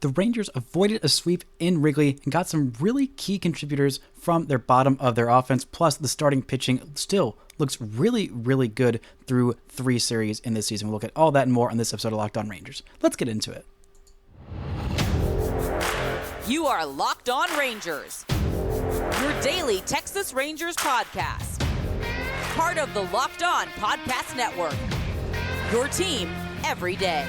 The Rangers avoided a sweep in Wrigley and got some really key contributors from their bottom of their offense, plus the starting pitching still looks really, really good through 3 series in this season. We'll look at all that and more on this episode of Locked On Rangers. Let's get into it. You are Locked On Rangers, your daily Texas Rangers podcast. Part of the Locked On Podcast Network, your team every day.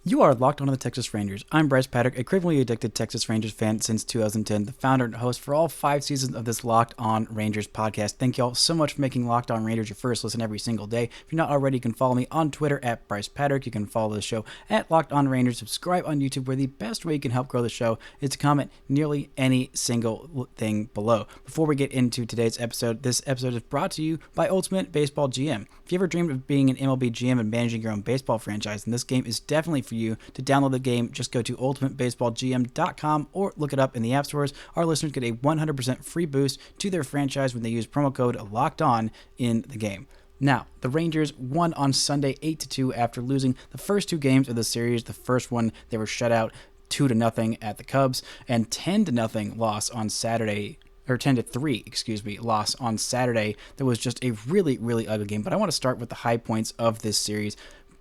You are Locked On to the Texas Rangers. I'm Bryce Patrick, a criminally addicted Texas Rangers fan since 2010, the founder and host for all 5 seasons of this Locked On Rangers podcast. Thank you all so much for making Locked On Rangers your first listen every single day. If you're not already, you can follow me on Twitter at Bryce Patrick. You can follow the show at Locked On Rangers. Subscribe on YouTube, where the best way you can help grow the show is to comment nearly any single thing below. Before we get into today's episode, this episode is brought to you by Ultimate Baseball GM. If you ever dreamed of being an MLB GM and managing your own baseball franchise, then this game is definitely for you. To download the game, just go to ultimatebaseballgm.com or look it up in the app stores. Our listeners get a 100% free boost to their franchise when they use promo code LOCKEDON in the game. Now, the Rangers won on Sunday 8-2 after losing the first 2 games of the series. The first one, they were shut out 2-0 at the Cubs, and 10-0 loss on Saturday, or 10-3, loss on Saturday. That was just a really, really ugly game. But I want to start with the high points of this series.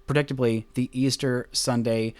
Predictably, the Easter Sunday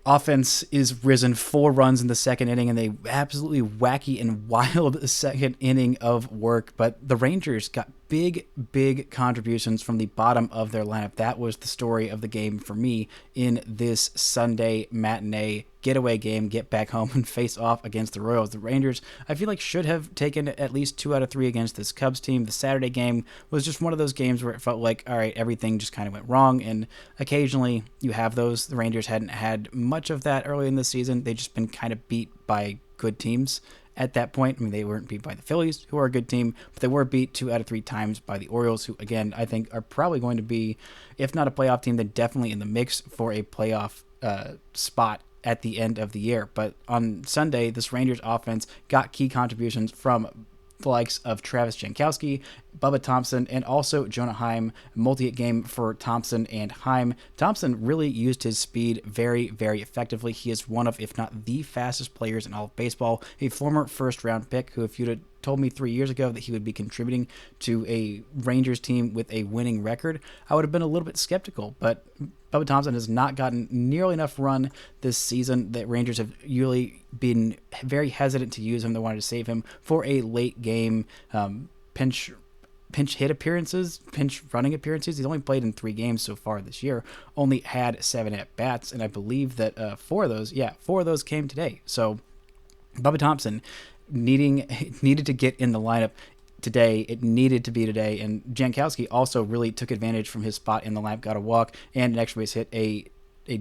offense is risen 4 runs in the second inning, and they absolutely wacky and wild second inning of work. But the Rangers got big contributions from the bottom of their lineup. That was the story of the game for me in this Sunday matinee getaway game, get back home and face off against the Royals. The Rangers, I feel like, should have taken at least 2 out of 3 against this Cubs team. The Saturday game was just one of those games where it felt like, all right, everything just kind of went wrong, and occasionally you have those. The Rangers hadn't had much of that early in the season. They've just been kind of beat by good teams at that point. I mean, they weren't beat by the Phillies, who are a good team, but they were beat 2 out of 3 times by the Orioles, who, again, I think are probably going to be, if not a playoff team, then definitely in the mix for a playoff spot at the end of the year. But on Sunday, this Rangers offense got key contributions from the likes of Travis Jankowski, Bubba Thompson, and also Jonah Heim. Multi-hit game for Thompson and Heim. Thompson really used his speed very, very effectively. He is one of, if not the fastest players in all of baseball. A former first-round pick who, if you'd have told me 3 years ago that he would be contributing to a Rangers team with a winning record, I would have been a little bit skeptical. But Bubba Thompson has not gotten nearly enough run this season. That Rangers have usually been very hesitant to use him. They wanted to save him for a late game pinch hit appearances, pinch running appearances. He's only played in 3 games so far this year, only had 7 at-bats, and I believe that 4 of those came today. So Bubba Thompson needed to get in the lineup today. It needed to be today, and Jankowski also really took advantage from his spot in the lineup, got a walk and an extra base hit, a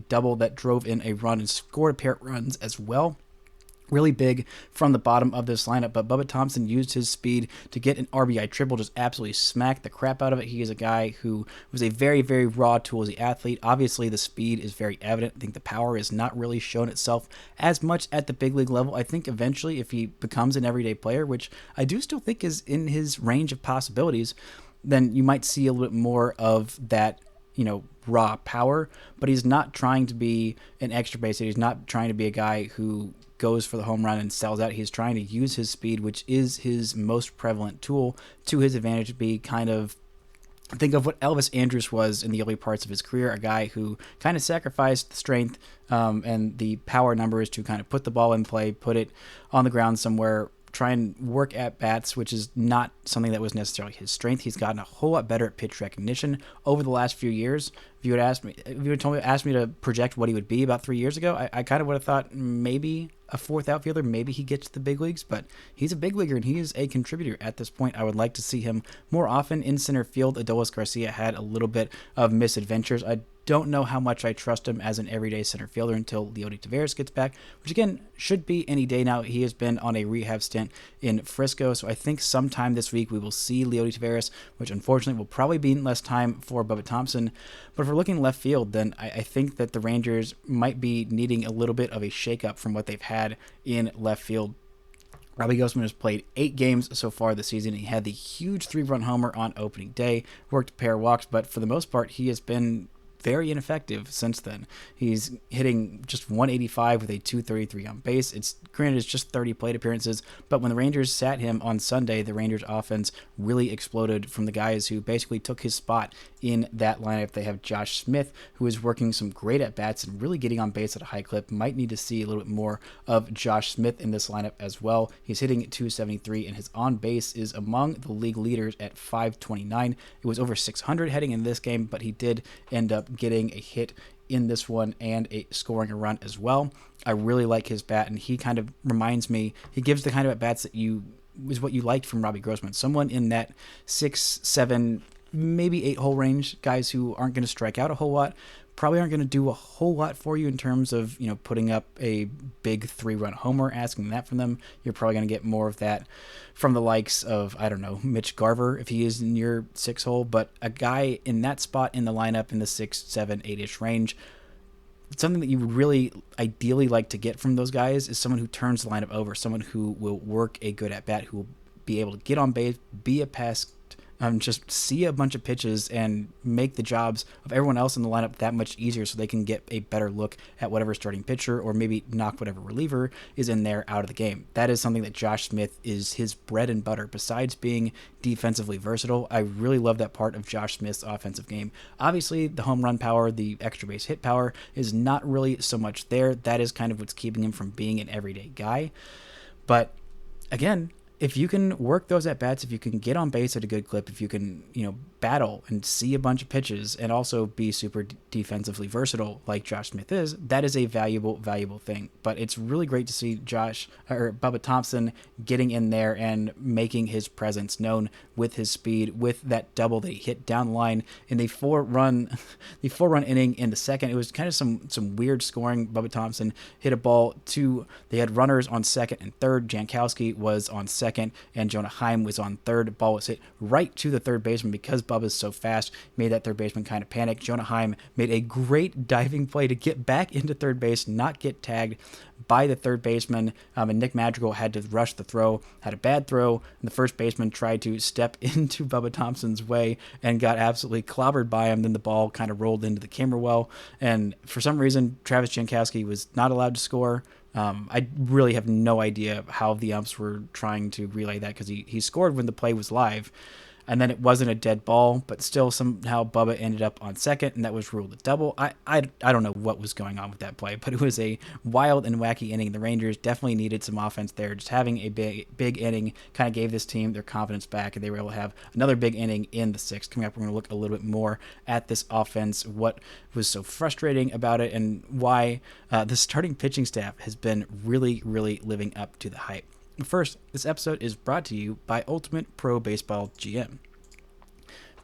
double that drove in a run and scored a pair of runs as well. Really big from the bottom of this lineup, but Bubba Thompson used his speed to get an RBI triple, just absolutely smacked the crap out of it. He is a guy who was a very, very raw, toolsy athlete. Obviously, the speed is very evident. I think the power has not really shown itself as much at the big league level. I think eventually, if he becomes an everyday player, which I do still think is in his range of possibilities, then you might see a little bit more of that, raw power. But he's not trying to be an extra base hit. He's not trying to be a guy who goes for the home run and sells out. He's trying to use his speed, which is his most prevalent tool, to his advantage, to be kind of, think of what Elvis Andrus was in the early parts of his career, a guy who kind of sacrificed strength and the power numbers to kind of put the ball in play, put it on the ground somewhere, try and work at bats, which is not something that was necessarily his strength. He's gotten a whole lot better at pitch recognition over the last few years. If you had asked me to project what he would be about 3 years ago, I kind of would have thought maybe a 4th outfielder, maybe he gets to the big leagues, but he's a big leaguer and he is a contributor at this point. I would like to see him more often in center field. Adolis Garcia had a little bit of misadventures. I don't know how much I trust him as an everyday center fielder until Leody Taveras gets back, which again should be any day now. He has been on a rehab stint in Frisco, so I think sometime this week we will see Leody Taveras, which unfortunately will probably be less time for Bubba Thompson. But if we're looking left field, then I think that the Rangers might be needing a little bit of a shakeup from what they've had in left field Robbie Grossman has played 8 games so far this season. He had the huge 3-run homer on opening day, worked a pair of walks, but for the most part, he has been very ineffective since then. He's hitting just 185 with a 233 on base. It's granted it's just 30 plate appearances, but when the Rangers sat him on Sunday, the Rangers offense really exploded from the guys who basically took his spot in that lineup. They have Josh Smith, who is working some great at-bats and really getting on base at a high clip. Might need to see a little bit more of Josh Smith in this lineup as well. He's hitting 273, and his on-base is among the league leaders at 529. It was over 600 heading in this game, but he did end up getting a hit in this one and scoring a run as well. I really like his bat, and he kind of reminds me, he gives the kind of at-bats that is what you liked from Robbie Grossman. Someone in that 6, 7, maybe 8 hole range, guys who aren't going to strike out a whole lot, probably aren't going to do a whole lot for you in terms of, putting up a big 3-run homer, asking that from them. You're probably going to get more of that from the likes of, I don't know, Mitch Garver if he is in your 6 hole, but a guy in that spot in the lineup in the 6, 7, 8-ish range, something that you would really ideally like to get from those guys is someone who turns the lineup over, someone who will work a good at-bat, who will be able to get on base, be a pest, just see a bunch of pitches and make the jobs of everyone else in the lineup that much easier so they can get a better look at whatever starting pitcher or maybe knock whatever reliever is in there out of the game. That is something that Josh Smith is his bread and butter. Besides being defensively versatile, I really love that part of Josh Smith's offensive game. Obviously, the home run power, the extra base hit power is not really so much there. That is kind of what's keeping him from being an everyday guy. But again, if you can work those at-bats, if you can get on base at a good clip, if you can, battle and see a bunch of pitches and also be super defensively versatile like Josh Smith is, that is a valuable thing. But it's really great to see Bubba Thompson getting in there and making his presence known with his speed, with that double that he hit down the line in the 4-run inning in the second. It was kind of some weird scoring. Bubba Thompson hit a ball they had runners on second and third. Jankowski was on second and Jonah Heim was on third. The ball was hit right to the third baseman because Bubba's so fast, made that third baseman kind of panic. Jonah Heim made a great diving play to get back into third base, not get tagged by the third baseman, and Nick Madrigal had to rush the throw, had a bad throw, and the first baseman tried to step into Bubba Thompson's way and got absolutely clobbered by him. Then the ball kind of rolled into the camera well, and for some reason, Travis Jankowski was not allowed to score. I really have no idea how the umps were trying to relay that because he scored when the play was live. And then it wasn't a dead ball, but still somehow Bubba ended up on second, and that was ruled a double. I don't know what was going on with that play, but it was a wild and wacky inning. The Rangers definitely needed some offense there. Just having a big inning kind of gave this team their confidence back, and they were able to have another big inning in the 6th. Coming up, we're going to look a little bit more at this offense, what was so frustrating about it, and why the starting pitching staff has been really, really living up to the hype. First, this episode is brought to you by Ultimate Pro Baseball GM.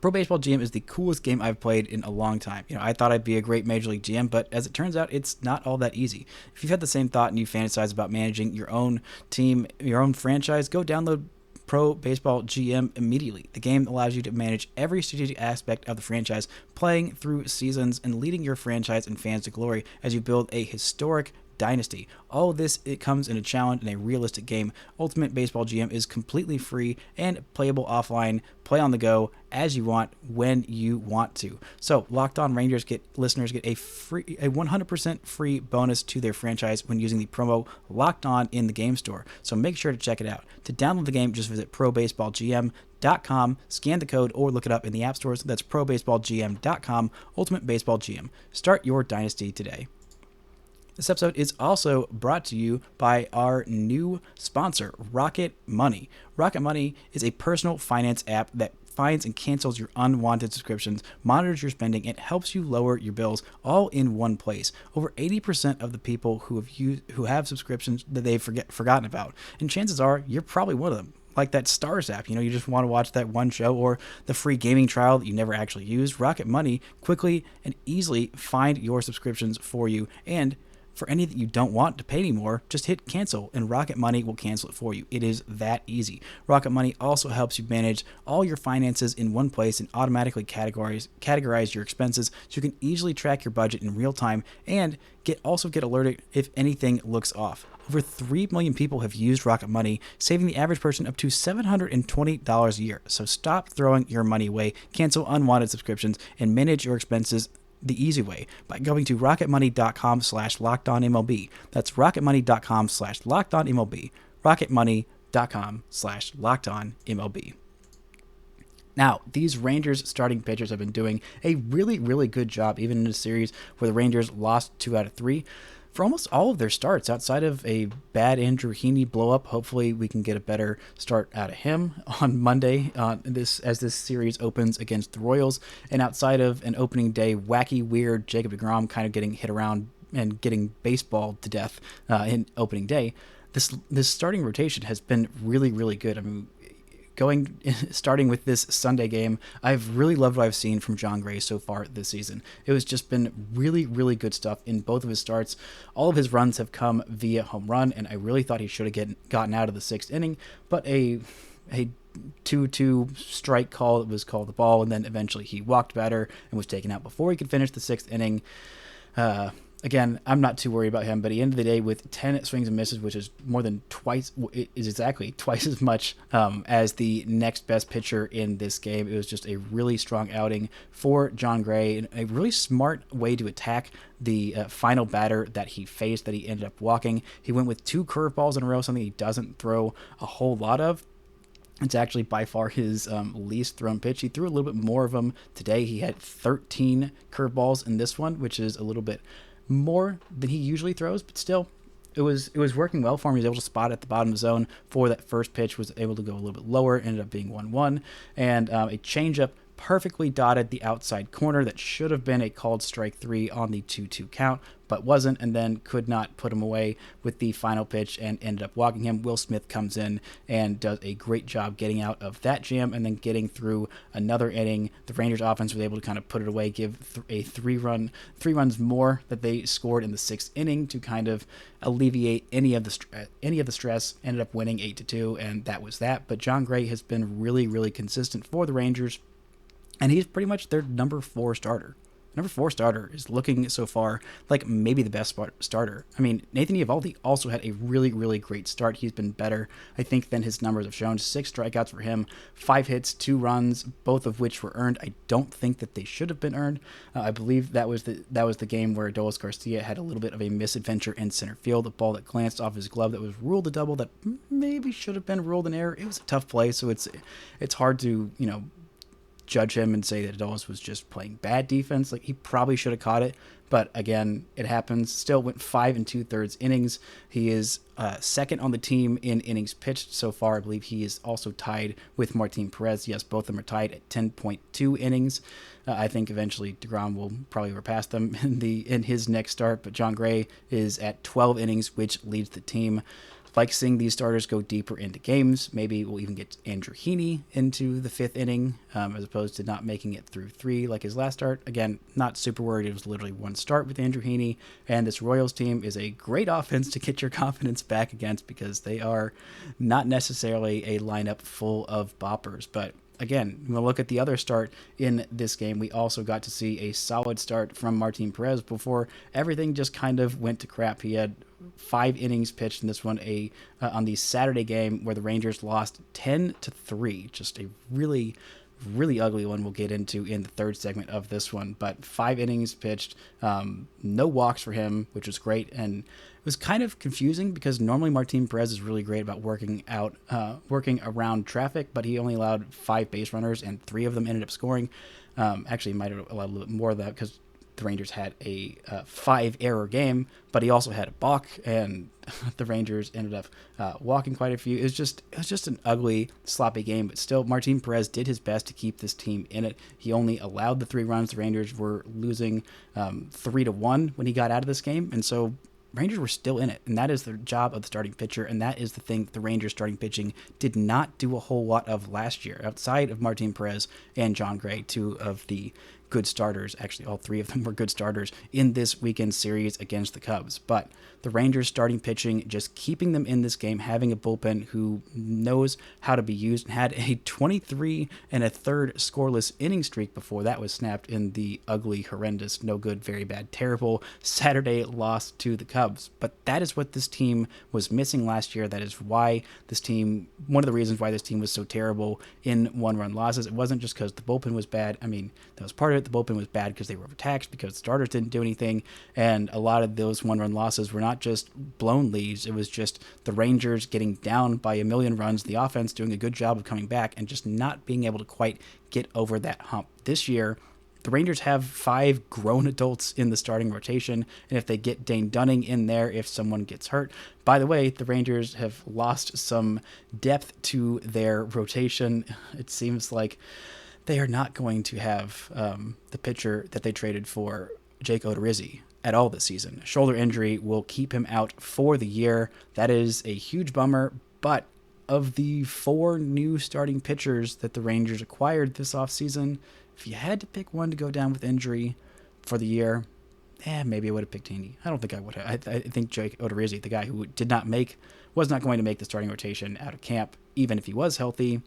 Pro Baseball GM is the coolest game I've played in a long time. I thought I'd be a great Major League GM, but as it turns out, it's not all that easy. If you've had the same thought and you fantasize about managing your own team, your own franchise, go download Pro Baseball GM immediately. The game allows you to manage every strategic aspect of the franchise, playing through seasons and leading your franchise and fans to glory as you build a historic dynasty. All of this, it comes in a challenge in a realistic game. Ultimate Baseball GM is completely free and playable offline. Play on the go as you want when you want to. So Locked On Rangers listeners get a 100% free bonus to their franchise when using the promo Locked On in the game store. So make sure to check it out. To download the game, just visit probaseballgm.com, scan the code, or look it up in the app stores. That's probaseballgm.com. Ultimate Baseball GM. Start your dynasty today. This episode is also brought to you by our new sponsor, Rocket Money. Rocket Money is a personal finance app that finds and cancels your unwanted subscriptions, monitors your spending, and helps you lower your bills all in one place. Over 80% of the people who have subscriptions that they've forgotten about, and chances are you're probably one of them. Like that Stars app, you just want to watch that one show, or the free gaming trial that you never actually used. Rocket Money quickly and easily find your subscriptions for you and For any that you don't want to pay anymore, just hit cancel and Rocket Money will cancel it for you. It is that easy. Rocket Money also helps you manage all your finances in one place and automatically categorize your expenses so you can easily track your budget in real time and get alerted if anything looks off. Over 3 million people have used Rocket Money, saving the average person up to $720 a year. So stop throwing your money away, cancel unwanted subscriptions, and manage your expenses the easy way by going to rocketmoney.com/lockedonmlb. That's rocketmoney.com/lockedonmlb. rocketmoney.com/lockedonmlb. Now, these Rangers starting pitchers have been doing a really, really good job, even in a series where the Rangers lost 2 out of 3. For almost all of their starts, outside of a bad Andrew Heaney blow-up, hopefully we can get a better start out of him on Monday as this series opens against the Royals, and outside of an opening day wacky, weird Jacob deGrom kind of getting hit around and getting baseballed to death in opening day, this starting rotation has been really, really good. I mean, starting with this Sunday game, I've really loved what I've seen from Jon Gray so far this season. It has just been really, really good stuff in both of his starts. All of his runs have come via home run, and I really thought he should have gotten out of the 6th inning, but a 2-2 strike call that was called the ball, and then eventually he walked batter and was taken out before he could finish the 6th inning. Again, I'm not too worried about him, but he ended the day with 10 swings and misses, which is exactly twice as much as the next best pitcher in this game. It was just a really strong outing for Jon Gray, and a really smart way to attack the final batter that he faced, that he ended up walking. He went with 2 curveballs in a row, something he doesn't throw a whole lot of. It's actually by far his least thrown pitch. He threw a little bit more of them today. He had 13 curveballs in this one, which is a little bit more than he usually throws, but still, it was working well for him. He was able to spot at the bottom of the zone for that first pitch, was able to go a little bit lower, ended up being 1-1, and a changeup perfectly dotted the outside corner that should have been a called strike 3 on the 2-2 count, but wasn't, and then could not put him away with the final pitch and ended up walking him. Will Smith comes in and does a great job getting out of that jam and then getting through another inning. The Rangers offense was able to kind of put it away, give a 3 runs more that they scored in the 6th inning to kind of alleviate any of the stress. Ended up winning 8-2, and that was that. But Jon Gray has been really, really consistent for the Rangers, and he's pretty much their number 4 starter. Number 4 starter is looking so far like maybe the best starter. I mean, Nathan Eovaldi also had a really, really great start. He's been better, I think, than his numbers have shown. 6 strikeouts for him, 5 hits, 2 runs, both of which were earned. I don't think that they should have been earned. I believe that was the game where Adolis Garcia had a little bit of a misadventure in center field, a ball that glanced off his glove that was ruled a double that maybe should have been ruled an error. It was a tough play, so it's hard to, judge him and say that Adolis was just playing bad defense. Like, he probably should have caught it, but again, it happens. Still went 5 2/3 innings. He is second on the team in innings pitched so far. I believe he is also tied with Martin Perez. Yes, both of them are tied at 10.2 innings. I think eventually deGrom will probably overpass them in his next start, but Jon Gray is at 12 innings, which leads the team. Like seeing these starters go deeper into games. Maybe we'll even get Andrew Heaney into the 5th inning as opposed to not making it through 3 like his last start. Again, not super worried. It was literally 1 start with Andrew Heaney, and this Royals team is a great offense to get your confidence back against because they are not necessarily a lineup full of boppers. But again, when we look at the other start in this game, we also got to see a solid start from Martin Perez before everything just kind of went to crap. He had 5 innings pitched in this one, on the Saturday game where the Rangers lost 10-3. Just a really, really ugly one we'll get into in the 3rd segment of this one. But 5 innings pitched, no walks for him, which was great. And it was kind of confusing because normally Martin Perez is really great about working around traffic, but he only allowed 5 base runners and 3 of them ended up scoring. Actually, he might have allowed a little bit more of that because the Rangers had a 5-error game, but he also had a balk, and the Rangers ended up walking quite a few. It was just an ugly, sloppy game, but still, Martin Perez did his best to keep this team in it. He only allowed the 3 runs. The Rangers were losing 3-1 when he got out of this game, and so Rangers were still in it, and that is the job of the starting pitcher, and that is the thing that the Rangers starting pitching did not do a whole lot of last year, outside of Martin Perez and Jon Gray, 2 of the good starters. Actually, all three of them were good starters in this weekend series against the Cubs. But the Rangers starting pitching, just keeping them in this game, having a bullpen who knows how to be used, and had a 23 and a third scoreless inning streak before that was snapped in the ugly, horrendous, no good, very bad, terrible Saturday loss to the Cubs. But that is what this team was missing last year. That is why this team, one of the reasons why this team was so terrible in one-run losses. It wasn't just because the bullpen was bad. I mean, that was part of it. The bullpen was bad because they were overtaxed, because the starters didn't do anything, and a lot of those one-run losses were not just blown leads. It was just the Rangers getting down by a million runs, the offense doing a good job of coming back, and just not being able to quite get over that hump. This year, the Rangers have 5 grown adults in the starting rotation, and if they get Dane Dunning in there, if someone gets hurt. By the way, the Rangers have lost some depth to their rotation. It seems like they are not going to have the pitcher that they traded for, Jake Odorizzi, at all this season. Shoulder injury will keep him out for the year. That is a huge bummer, but of the 4 new starting pitchers that the Rangers acquired this offseason, if you had to pick one to go down with injury for the year, maybe I would have picked Heaney. I don't think I would have. I think Jake Odorizzi, the guy who was not going to make the starting rotation out of camp, even if he was healthy,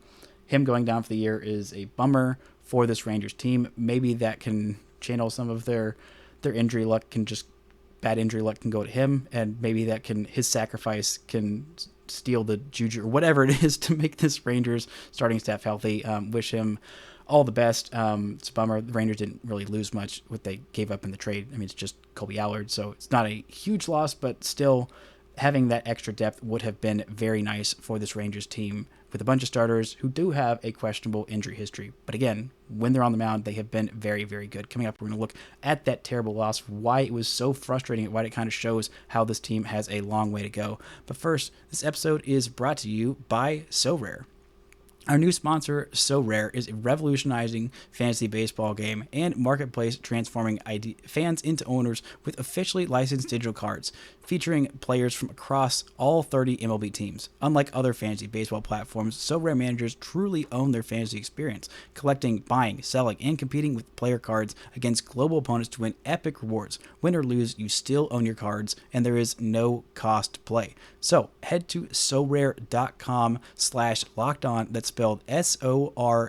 him going down for the year is a bummer for this Rangers team. Maybe that can channel some of their injury luck, bad injury luck can go to him, and maybe his sacrifice can steal the juju or whatever it is to make this Rangers starting staff healthy. Wish him all the best. It's a bummer. The Rangers didn't really lose much what they gave up in the trade. I mean, it's just Colby Allard, so it's not a huge loss, but still having that extra depth would have been very nice for this Rangers team with a bunch of starters who do have a questionable injury history. But again, when they're on the mound, they have been very, very good. Coming up, we're going to look at that terrible loss, why it was so frustrating, why it kind of shows how this team has a long way to go. But first, this episode is brought to you by SoRare. Our new sponsor, SoRare, is a revolutionizing fantasy baseball game and marketplace transforming fans into owners with officially licensed digital cards, featuring players from across all 30 MLB teams. Unlike other fantasy baseball platforms, SoRare managers truly own their fantasy experience, collecting, buying, selling, and competing with player cards against global opponents to win epic rewards. Win or lose, you still own your cards, and there is no cost to play. So head to sorare.com/lockedon. That's spelled SORARE.com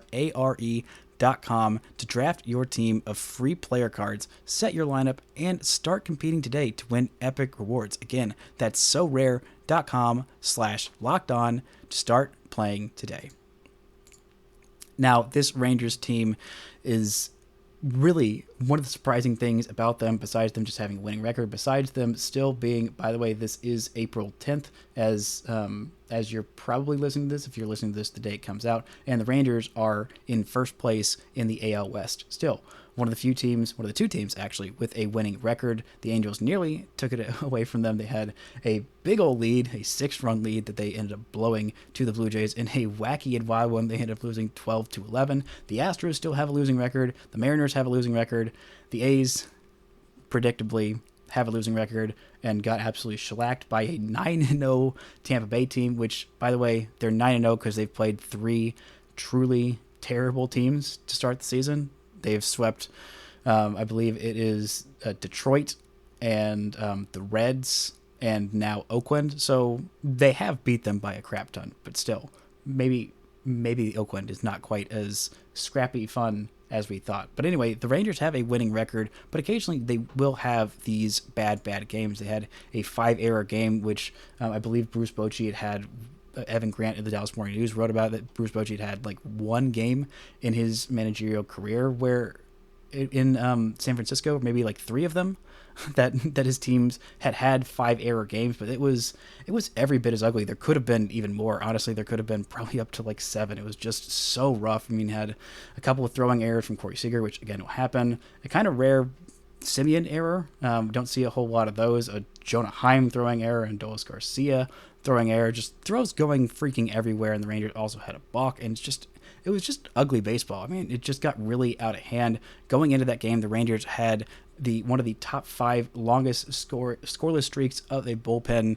to draft your team of free player cards, set your lineup, and start competing today to win epic rewards. Again, that's sorare.com/lockedon to start playing today. Now, this Rangers team is really one of the surprising things about them, besides them just having a winning record, besides them still being, by the way, this is April 10th, as you're probably listening to this, if you're listening to this the day it comes out, and the Rangers are in first place in the AL West still. One of the 2 teams actually with a winning record. The Angels nearly took it away from them. They had a big old lead, a 6-run lead that they ended up blowing to the Blue Jays in a wacky and wild one. They ended up losing 12-11. The Astros still have a losing record. The Mariners have a losing record. The A's, predictably, have a losing record and got absolutely shellacked by a 9-0 Tampa Bay team, which, by the way, they're 9-0 because they've played 3 truly terrible teams to start the season. They've swept, I believe it is Detroit and the Reds and now Oakland. So they have beat them by a crap ton, but still, maybe Oakland is not quite as scrappy fun as we thought. But anyway, the Rangers have a winning record, but occasionally they will have these bad games. They had a 5-error game, which I believe Bruce Bochy had Evan Grant of the Dallas Morning News wrote about that Bruce Bochy had like 1 game in his managerial career where in San Francisco, maybe like 3 of them, that his teams had 5-error games, but it was every bit as ugly. There could have been even more. Honestly, there could have been probably up to like 7. It was just so rough. I mean, had a couple of throwing errors from Corey Seager, which again will happen. A kind of rare Simeon error. Don't see a whole lot of those. A Jonah Heim throwing error and Dolis Garcia throwing error, just throws going freaking everywhere, and the Rangers also had a balk, and it was just ugly baseball. I mean, it just got really out of hand. Going into that game, the Rangers had one of the top 5 longest scoreless streaks of a bullpen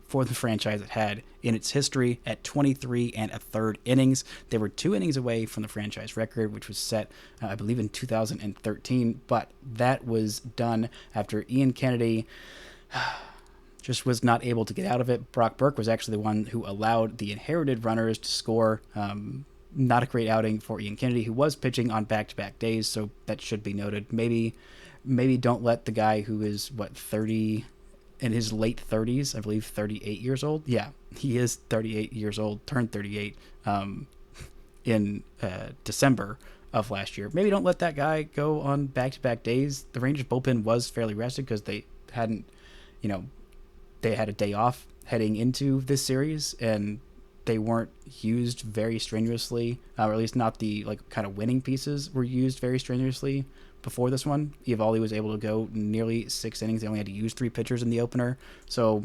for the franchise had in its history at 23 and a third innings. They were 2 innings away from the franchise record, which was set, I believe, in 2013, but that was done after Ian Kennedy just was not able to get out of it. Brock Burke was actually the one who allowed the inherited runners to score. Not a great outing for Ian Kennedy, who was pitching on back-to-back days, so that should be noted. Maybe don't let the guy who is, 30, in his late 30s, I believe 38 years old. Yeah, he is 38 years old, turned 38 in December of last year. Maybe don't let that guy go on back-to-back days. The Rangers bullpen was fairly rested because they hadn't, they had a day off heading into this series, and they weren't used very strenuously, or at least not the kind of winning pieces were used very strenuously before this one. Eovaldi was able to go nearly 6 innings. They only had to use 3 pitchers in the opener. So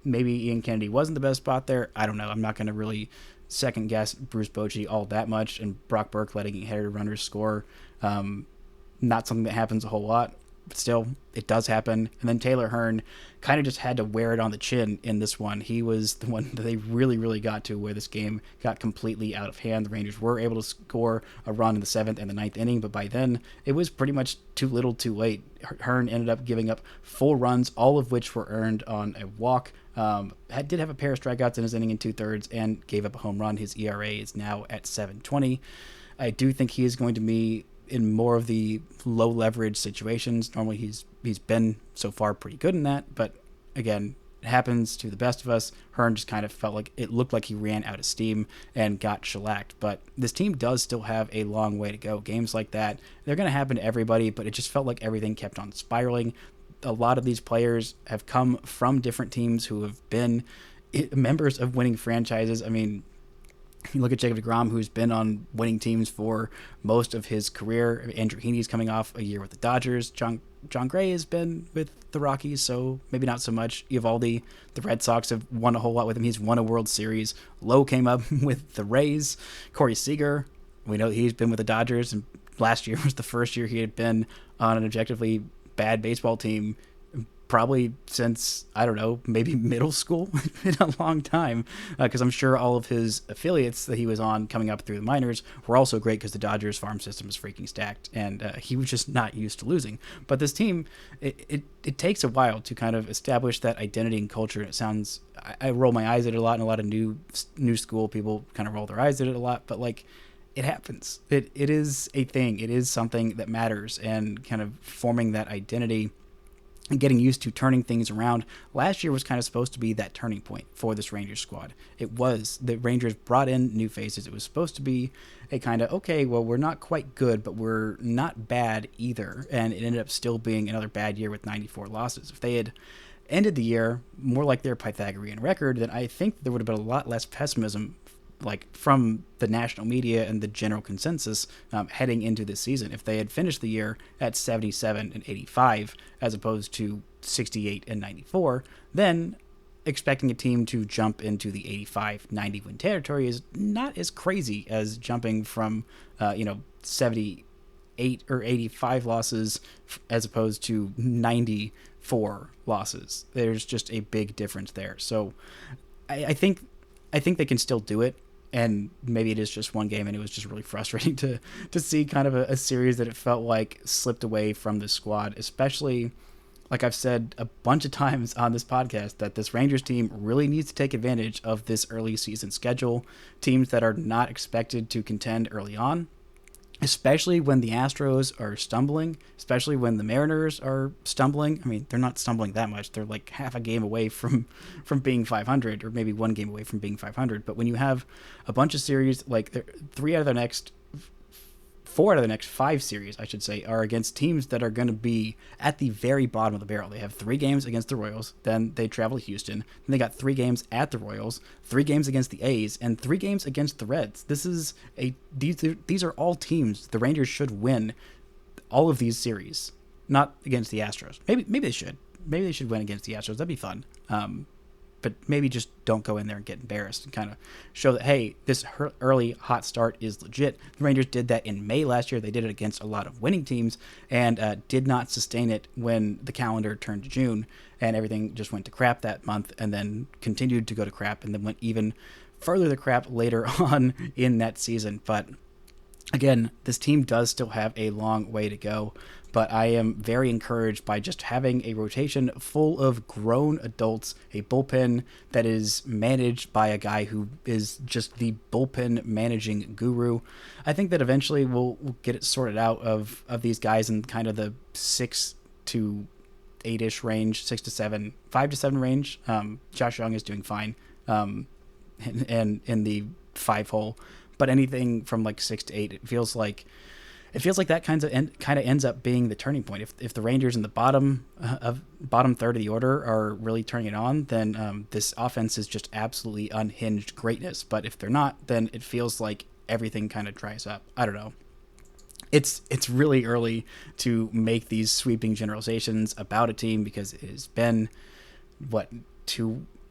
maybe Ian Kennedy wasn't the best spot there. I don't know. I'm not going to really second guess Bruce Bochy all that much, and Brock Burke letting inherited runners score. Not something that happens a whole lot. But still, it does happen. And then Taylor Hearn kind of just had to wear it on the chin in this one. He was the one that they really, really got to where this game got completely out of hand. The Rangers were able to score a run in the 7th and the 9th inning, but by then it was pretty much too little too late. Hearn ended up giving up 4 runs, all of which were earned on a walk. Did have a pair of strikeouts in his inning in 2/3 and gave up a home run. His ERA is now at 7.20. I do think he is going to be in more of the low leverage situations. Normally he's been so far pretty good in that, but again, it happens to the best of us. Hearn just kind of felt like it looked like he ran out of steam and got shellacked, but this team does still have a long way to go. Games like that, they're going to happen to everybody, but it just felt like everything kept on spiraling. A lot of these players have come from different teams who have been members of winning franchises. I mean, you look at Jacob deGrom, who's been on winning teams for most of his career. Andrew Heaney's coming off a year with the Dodgers. Jon Gray has been with the Rockies, so maybe not so much. Eovaldi, the Red Sox have won a whole lot with him. He's won a World Series. Lowe came up with the Rays. Corey Seager, we know he's been with the Dodgers, and last year was the first year he had been on an objectively bad baseball team probably since, I don't know, maybe middle school. It's been a long time, because I'm sure all of his affiliates that he was on coming up through the minors were also great because the Dodgers farm system is freaking stacked, and he was just not used to losing. But this team, it takes a while to kind of establish that identity and culture. It sounds, I roll my eyes at it a lot, and a lot of new school people kind of roll their eyes at it a lot, but it happens. It is a thing. It is something that matters, and kind of forming that identity and getting used to turning things around. Last year was kind of supposed to be that turning point for this Rangers squad. It was. The Rangers brought in new faces. It was supposed to be a kind of, okay, well, we're not quite good, but we're not bad either. And it ended up still being another bad year with 94 losses. If they had ended the year more like their Pythagorean record, then I think there would have been a lot less pessimism from the national media and the general consensus heading into this season. If they had finished the year at 77 and 85 as opposed to 68 and 94, then expecting a team to jump into the 85-90 win territory is not as crazy as jumping from 78 or 85 losses as opposed to 94 losses. There's just a big difference there. So I think they can still do it. And maybe it is just one game, and it was just really frustrating to see kind of a series that it felt like slipped away from the squad, especially, like I've said a bunch of times on this podcast, that this Rangers team really needs to take advantage of this early season schedule. Teams that are not expected to contend early on, especially when the Astros are stumbling, especially when the Mariners are stumbling. I mean, they're not stumbling that much. They're like half a game away from being 500, or maybe one game away from being 500. But when you have a bunch of series, like 4 out of the next 5 series, I should say, are against teams that are going to be at the very bottom of the barrel. They have 3 games against the Royals, then they travel to Houston, then they got 3 games at the Royals, 3 games against the A's, and 3 games against the Reds. These are all teams the Rangers should win all of these series, not against the Astros. Maybe they should. Maybe they should win against the Astros. That'd be fun. but maybe just don't go in there and get embarrassed and kind of show that, hey, this early hot start is legit. The Rangers did that in May last year. They did it against a lot of winning teams and did not sustain it when the calendar turned to June and everything just went to crap that month and then continued to go to crap and then went even further to crap later on in that season. But again, this team does still have a long way to go, but I am very encouraged by just having a rotation full of grown adults, a bullpen that is managed by a guy who is just the bullpen managing guru. I think that eventually we'll get it sorted out of these guys in kind of the 6 to 8-ish range, 6 to 7, 5 to 7 range. Josh Young is doing fine, and in the 5 hole. But anything from like 6 to 8, it feels like that kind of ends up being the turning point. If the Rangers in the bottom third of the order are really turning it on, then this offense is just absolutely unhinged greatness. But if they're not, then it feels like everything kind of dries up. I don't know. It's really early to make these sweeping generalizations about a team because it has been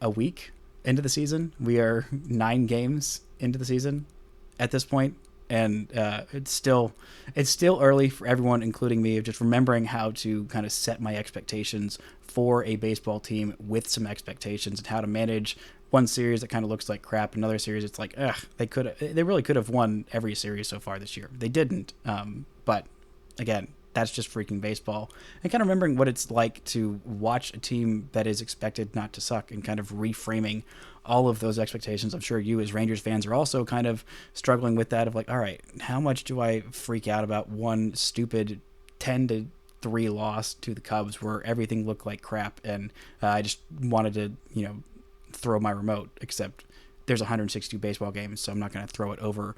a week into the season. We are 9 games into the season at this point, and it's still early for everyone, including me, of just remembering how to kind of set my expectations for a baseball team with some expectations and how to manage one series that kind of looks like crap, another series it's like, they really could have won every series so far this year. They didn't, but again, that's just freaking baseball. And kind of remembering what it's like to watch a team that is expected not to suck and kind of reframing all of those expectations. I'm sure you as Rangers fans are also kind of struggling with that of like, all right, how much do I freak out about one stupid 10-3 loss to the Cubs where everything looked like crap and I just wanted to, throw my remote, except there's 162 baseball games, so I'm not going to throw it over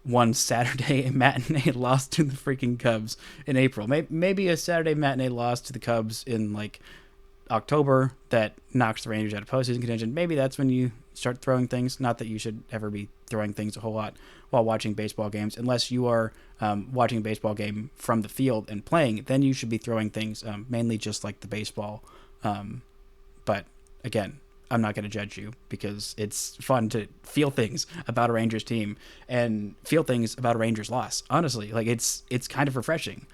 one Saturday matinee loss to the freaking Cubs in April. Maybe a Saturday matinee loss to the Cubs in like October that knocks the Rangers out of postseason contention. Maybe that's when you start throwing things. Not that you should ever be throwing things a whole lot while watching baseball games, unless you are watching a baseball game from the field and playing. Then you should be throwing things mainly just like the baseball. But again, I'm not going to judge you because it's fun to feel things about a Rangers team and feel things about a Rangers loss. Honestly, like it's kind of refreshing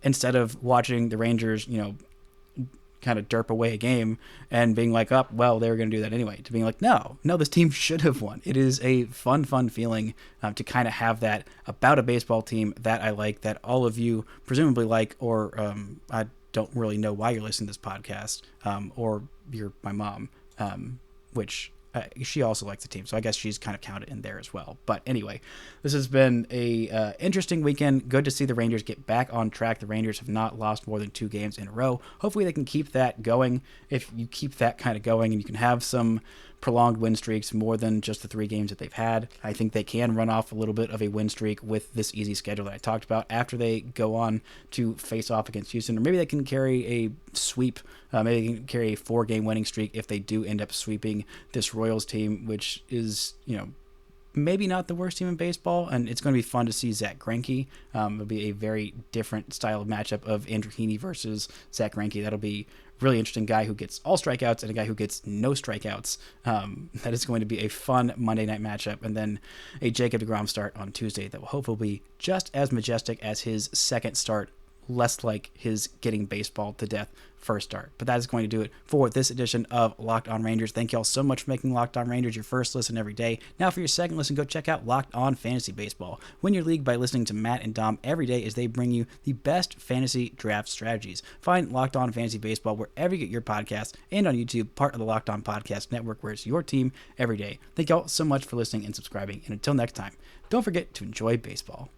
instead of watching the Rangers, kind of derp away a game and being like, oh, well, they were going to do that anyway, to being like, no, this team should have won. It is a fun feeling to kind of have that about a baseball team that I like, that all of you presumably like, or I don't really know why you're listening to this podcast, or you're my mom. Which she also likes the team, so I guess she's kind of counted in there as well. But anyway, this has been a interesting weekend. Good to see the Rangers get back on track. The Rangers have not lost more than 2 games in a row. Hopefully they can keep that going. If you keep that kind of going and you can have some prolonged win streaks more than just the 3 games that they've had, I think they can run off a little bit of a win streak with this easy schedule that I talked about after they go on to face off against Houston. Or maybe they can carry a sweep. Maybe they can carry a 4-game winning streak if they do end up sweeping this Royals team, which is, maybe not the worst team in baseball, and it's going to be fun to see Zach Greinke. It'll be a very different style of matchup of Andrew Heaney versus Zach Greinke. That'll be really interesting. Guy who gets all strikeouts and a guy who gets no strikeouts. That is going to be a fun Monday night matchup, and then a Jacob deGrom start on Tuesday that will hopefully be just as majestic as his second start, less like his getting baseball to death first start. But that is going to do it for this edition of Locked On Rangers. Thank you all so much for making Locked On Rangers your first listen every day. Now for your second listen, go check out Locked On Fantasy Baseball. Win your league by listening to Matt and Dom every day as they bring you the best fantasy draft strategies. Find Locked On Fantasy Baseball wherever you get your podcasts and on YouTube, part of the Locked On Podcast Network, where it's your team every day. Thank you all so much for listening and subscribing. And until next time, don't forget to enjoy baseball.